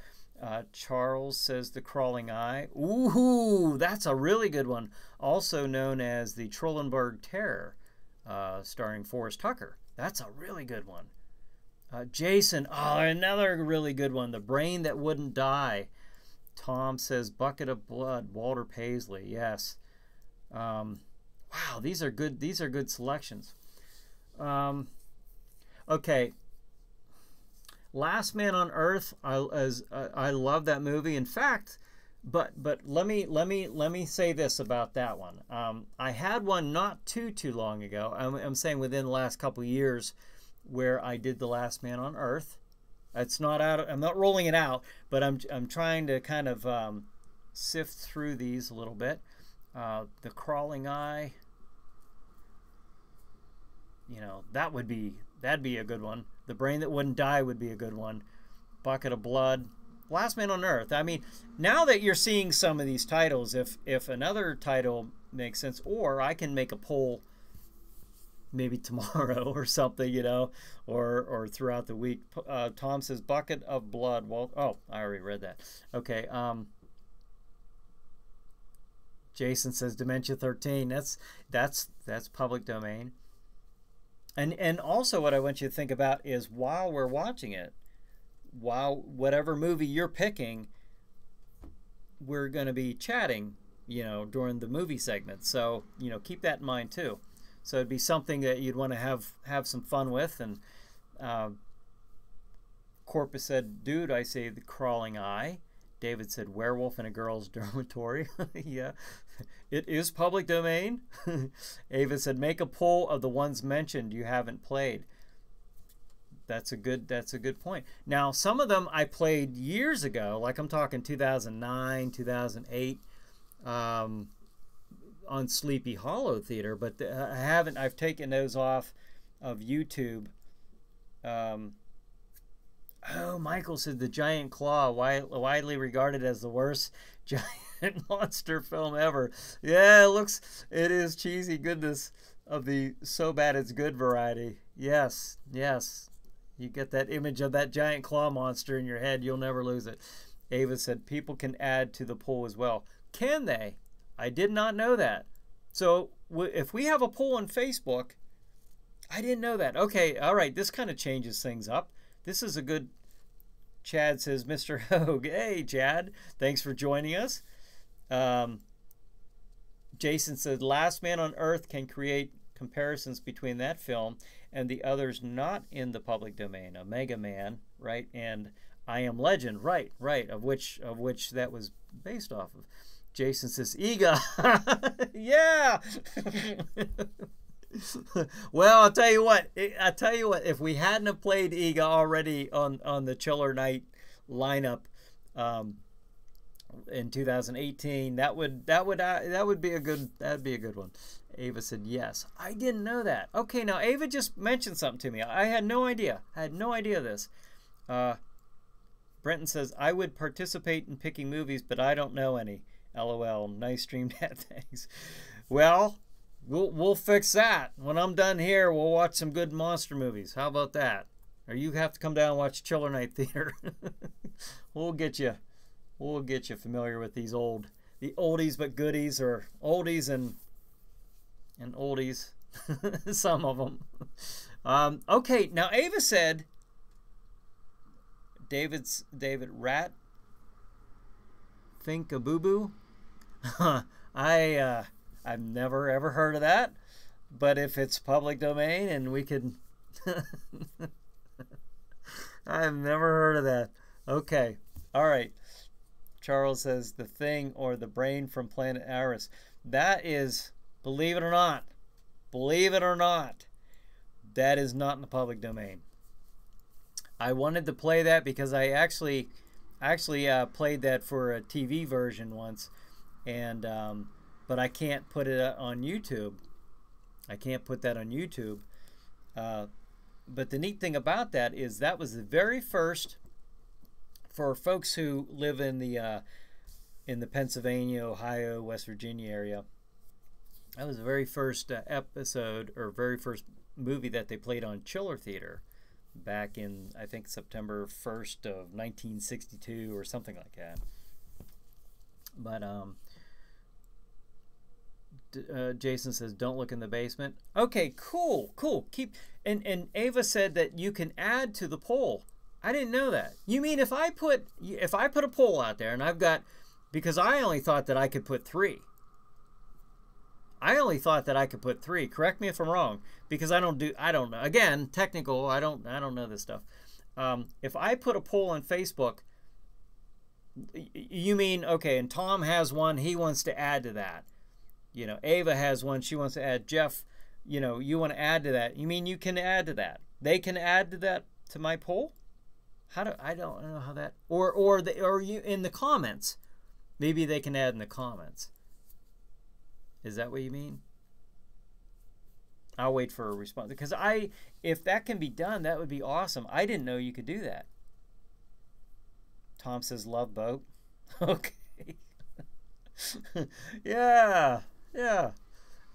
Charles says The Crawling Eye. Ooh, that's a really good one. Also known as the Trollenberg Terror, starring Forrest Tucker. That's a really good one. Jason, another really good one. The Brain That Wouldn't Die. Tom says Bucket of Blood. Walter Paisley. Yes. Wow, these are good. These are good selections. Okay. Last Man on Earth. I love that movie. In fact, but let me say this about that one. I had one not too long ago. I'm saying within the last couple of years, where I did The Last Man on Earth. It's not out. I'm not rolling it out, but I'm trying to kind of sift through these a little bit. The Crawling Eye. You know, that'd be a good one. The Brain That Wouldn't Die would be a good one. Bucket of Blood. Last Man on Earth. I mean, now that you're seeing some of these titles, if another title makes sense, or I can make a poll maybe tomorrow or something, you know, or throughout the week. Tom says Bucket of Blood. Well, oh, I already read that. Okay. Jason says Dementia 13. That's public domain. And also what I want you to think about is, while we're watching it, while whatever movie you're picking, we're going to be chatting, you know, during the movie segment. So, you know, keep that in mind too. So it'd be something that you'd want to have some fun with. And Corpus said, dude, I say The Crawling Eye. David said Werewolf in a Girl's Dormitory. Yeah, it is public domain. Ava said make a poll of the ones mentioned you haven't played. That's a good point. Now, some of them I played years ago, like I'm talking 2009, 2008, on Sleepy Hollow Theater, but I've taken those off of YouTube. Oh, Michael said The Giant Claw, widely regarded as the worst giant monster film ever. Yeah, it is cheesy goodness of the so bad it's good variety. Yes. You get that image of that giant claw monster in your head, you'll never lose it. Ava said people can add to the poll as well. Can they? I did not know that. So if we have a poll on Facebook, I didn't know that. Okay, all right, this kind of changes things up. This is a good... Chad says, Mr. Hogue. Hey, Chad. Thanks for joining us. Jason said, Last Man on Earth can create comparisons between that film and the others not in the public domain. Omega Man, right? And I Am Legend, right, of which that was based off of. Jason says, Ega. Yeah. Well, I'll tell you what. If we hadn't have played Ega already on the Chiller Night lineup in 2018, that'd be a good one. Ava said yes. I didn't know that. Okay, now Ava just mentioned something to me. I had no idea. Of this. Brenton says, I would participate in picking movies, but I don't know any. LOL. Nice stream, Dad. Thanks. Well, we'll fix that. When I'm done here, we'll watch some good monster movies. How about that? Or you have to come down and watch Chiller Night Theater. We'll get you familiar with the oldies but goodies, or oldies and oldies. Some of them. Okay, now Ava said, David Rat think a boo-boo. I've never ever heard of that, but if it's public domain and we can I've never heard of that. Okay, all right. Charles says The Thing, or the brain from Planet Arus. That is, believe it or not, that is not in the public domain. I wanted to play that because I actually played that for a TV version once, and but I can't put it on YouTube. I can't put that on YouTube. But the neat thing about that is that was the very first, for folks who live in the Pennsylvania, Ohio, West Virginia area. That was the very first episode, or very first movie that they played on Chiller Theater back in, I think, September 1st of 1962 or something like that. But Jason says, don't look in the basement. Okay, cool. Keep and Ava said that you can add to the poll. I didn't know that. You mean if I put a poll out there, and I've got, because I only thought that I could put 3. Correct me if I'm wrong, because I don't know. Again, technical, I don't know this stuff. If I put a poll on Facebook, you mean, okay, and Tom has one, he wants to add to that. You know, Ava has one, she wants to add. Jeff, you know, you want to add to that. You mean you can add to that? They can add to that, to my poll? I don't know how that, or you in the comments. Maybe they can add in the comments. Is that what you mean? I'll wait for a response, because if that can be done, that would be awesome. I didn't know you could do that. Tom says, love boat. Okay. Yeah.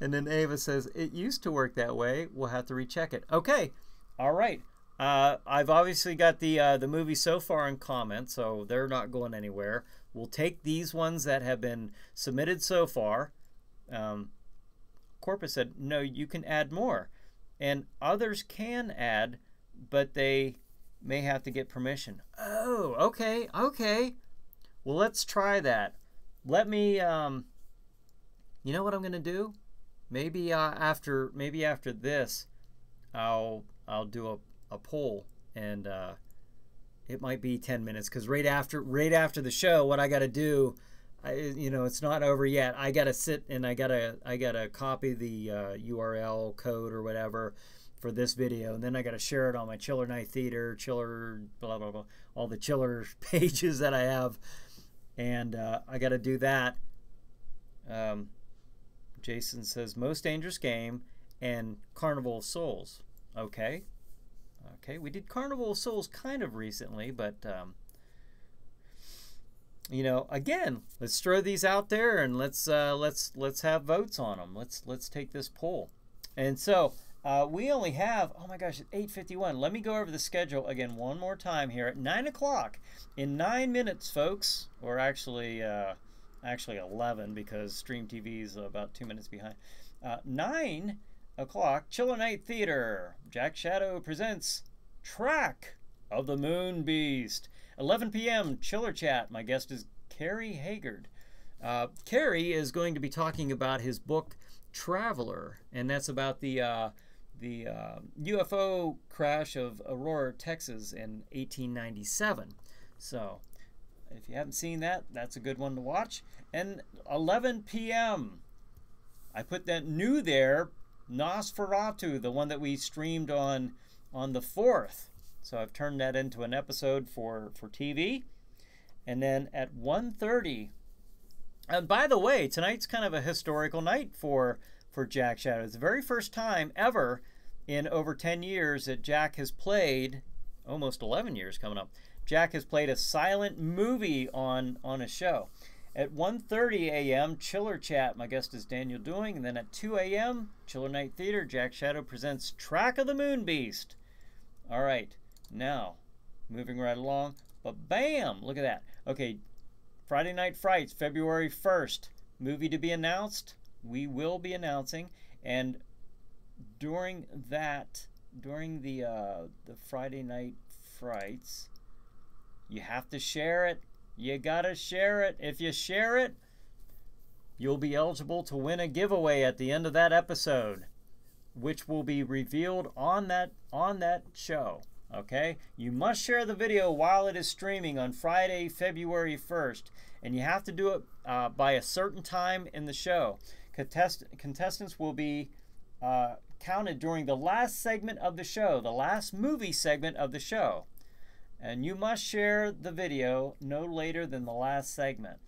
And then Ava says, it used to work that way. We'll have to recheck it. Okay. All right. I've obviously got the movie so far in comments, so they're not going anywhere. We'll take these ones that have been submitted so far. Corpus said, no, you can add more. And others can add, but they may have to get permission. Oh, okay. Well, let's try that. Let me, you know what I'm going to do? Maybe after this, I'll do a poll, and it might be 10 minutes, because right after the show, what I got to do, you know, it's not over yet. I got to sit and I got to copy the URL code or whatever for this video, and then I got to share it on my Chiller Night Theater, Chiller, blah blah blah, all the Chiller pages that I have, and I got to do that. Jason says, Most Dangerous Game and Carnival of Souls. Okay, we did Carnival of Souls kind of recently, but you know, again, let's throw these out there, and let's have votes on them. Let's take this poll. And so we only have, oh my gosh, it's 8:51. Let me go over the schedule again one more time here at 9 o'clock. In 9 minutes, folks, or actually 11, because Stream TV is about 2 minutes behind. 9 o'clock, Chiller Night Theater. Jack Shadow presents Track of the Moon Beast. 11 p.m. Chiller Chat. My guest is Kerry Haggard. Kerry is going to be talking about his book Traveler, and that's about the UFO crash of Aurora, Texas in 1897. So if you haven't seen that, that's a good one to watch. And 11 p.m. I put that new there, Nosferatu, the one that we streamed on the 4th. So I've turned that into an episode for TV. And then at 1:30, and by the way, tonight's kind of a historical night for Jack Shadow. It's the very first time ever in over 10 years that Jack has played, almost 11 years coming up, Jack has played a silent movie on a show. At 1:30 a.m., Chiller Chat, my guest is Daniel Doing. And then at 2 a.m., Chiller Night Theater, Jack Shadow presents Track of the Moon Beast. All right, now, moving right along. But bam, look at that. Okay, Friday Night Frights, February 1st. Movie to be announced. We will be announcing. And during the Friday Night Frights, you have to share it. You gotta share it. If you share it, you'll be eligible to win a giveaway at the end of that episode, which will be revealed on that show. Okay? You must share the video while it is streaming on Friday, February 1st, and you have to do it by a certain time in the show. Contestants will be counted during the last segment of the show, the last movie segment of the show. And you must share the video no later than the last segment.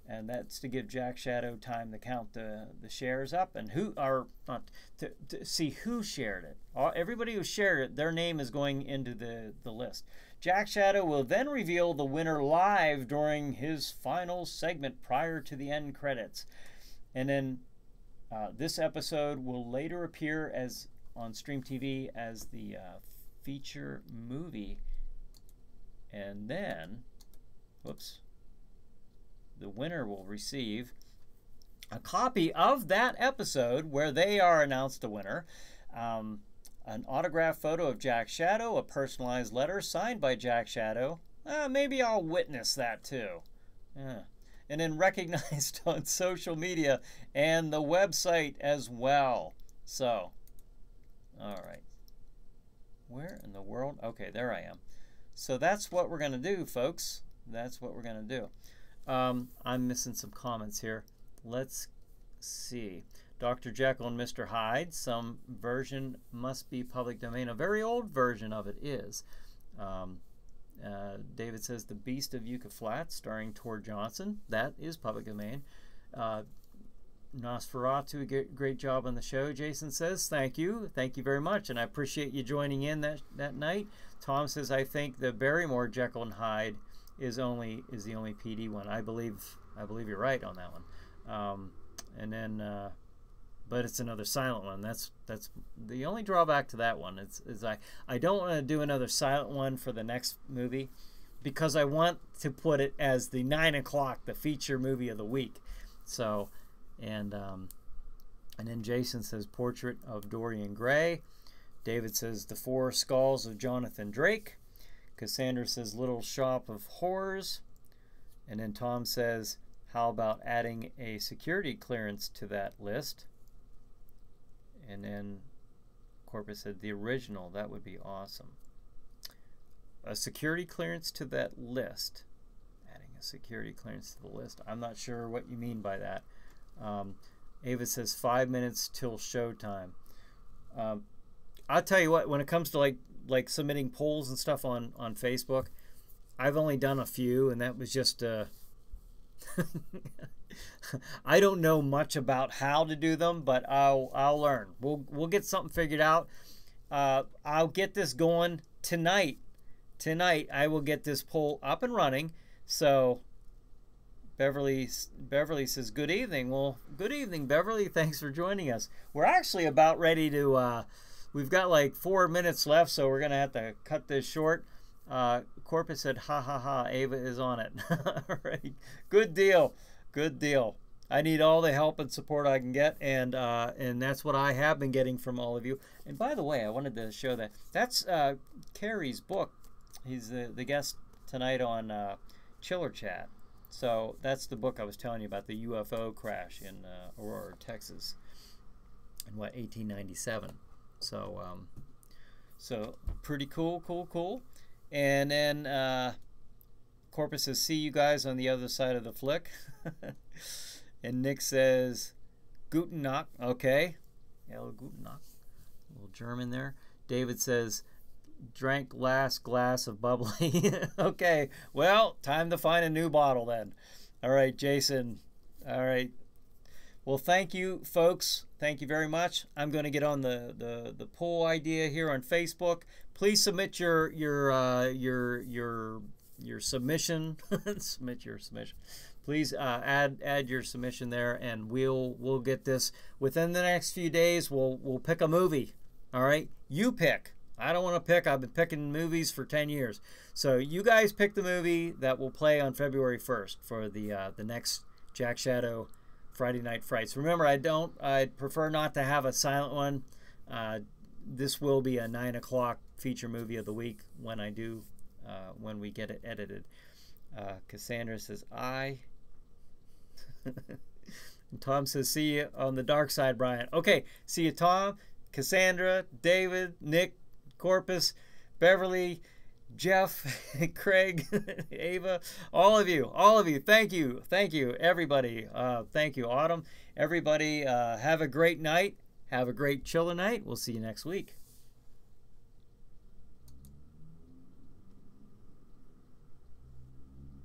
And that's to give Jack Shadow time to count the shares up and to see who shared it. Everybody who shared it, their name is going into the list. Jack Shadow will then reveal the winner live during his final segment prior to the end credits. And then this episode will later appear as on Stream TV as the feature movie. And then, whoops, the winner will receive a copy of that episode where they are announced a winner, an autographed photo of Jack Shadow, a personalized letter signed by Jack Shadow. Maybe I'll witness that too. And then recognized on social media and the website as well. So, all right. Where in the world? Okay, there I am. So that's what we're going to do, folks. That's what we're going to do. I'm missing some comments here. Let's see. Dr. Jekyll and Mr. Hyde. Some version must be public domain. A very old version of it is. David says The Beast of Yucca Flats, starring Tor Johnson. That is public domain. Nosferatu, great job on the show, Jason says. Thank you. Thank you very much. And I appreciate you joining in that night. Tom says, I think the Barrymore Jekyll and Hyde is the only PD one. I believe you're right on that one. And then, but it's another silent one. That's the only drawback to that one. Is I don't want to do another silent one for the next movie because I want to put it as the 9 o'clock, the feature movie of the week. So, and then Jason says Portrait of Dorian Gray. David says The Four Skulls of Jonathan Drake. Cassandra says Little Shop of Horrors. And then Tom says, how about adding a security clearance to that list? And then Corpus said the original. That would be awesome. A security clearance to that list. Adding a security clearance to the list. I'm not sure what you mean by that. Ava says 5 minutes till showtime. I'll tell you what, when it comes to like submitting polls and stuff on Facebook, I've only done a few, and that was just I don't know much about how to do them, but I'll learn. We'll get something figured out. I'll get this going tonight. Tonight I will get this poll up and running. So Beverly says good evening. Well, good evening, Beverly. Thanks for joining us. We're actually about ready to we've got like 4 minutes left, so we're gonna have to cut this short. Corpus said, ha ha ha, Ava is on it. All right. Good deal. Good deal. I need all the help and support I can get, and that's what I have been getting from all of you. And by the way, I wanted to show that. That's Carrie's book. He's the guest tonight on Chiller Chat. So that's the book I was telling you about, the UFO crash in Aurora, Texas in 1897. So so pretty cool. And then Corpus says, see you guys on the other side of the flick. And Nick says, Guten Nacht. Okay. Yeah, Guten Nacht. A little German there. David says, drank last glass of bubbly. Okay. Well, time to find a new bottle then. All right, Jason. All right. Well, thank you, folks. Thank you very much. I'm going to get on the poll idea here on Facebook. Please submit your submission. Submit your submission. Please add your submission there, and we'll get this within the next few days. We'll pick a movie. All right, you pick. I don't want to pick. I've been picking movies for 10 years. So you guys pick the movie that will play on February 1st for the next Jack Shadow Friday Night Frights. Remember, I'd prefer not to have a silent one. This will be a 9 o'clock feature movie of the week when when we get it edited. Cassandra says, I. And Tom says, see you on the dark side, Brian. Okay, see you, Tom, Cassandra, David, Nick, Corpus, Beverly, Jeff, Craig, Ava, all of you, thank you, everybody, thank you, Autumn, everybody, have a great night, have a great chiller night. We'll see you next week.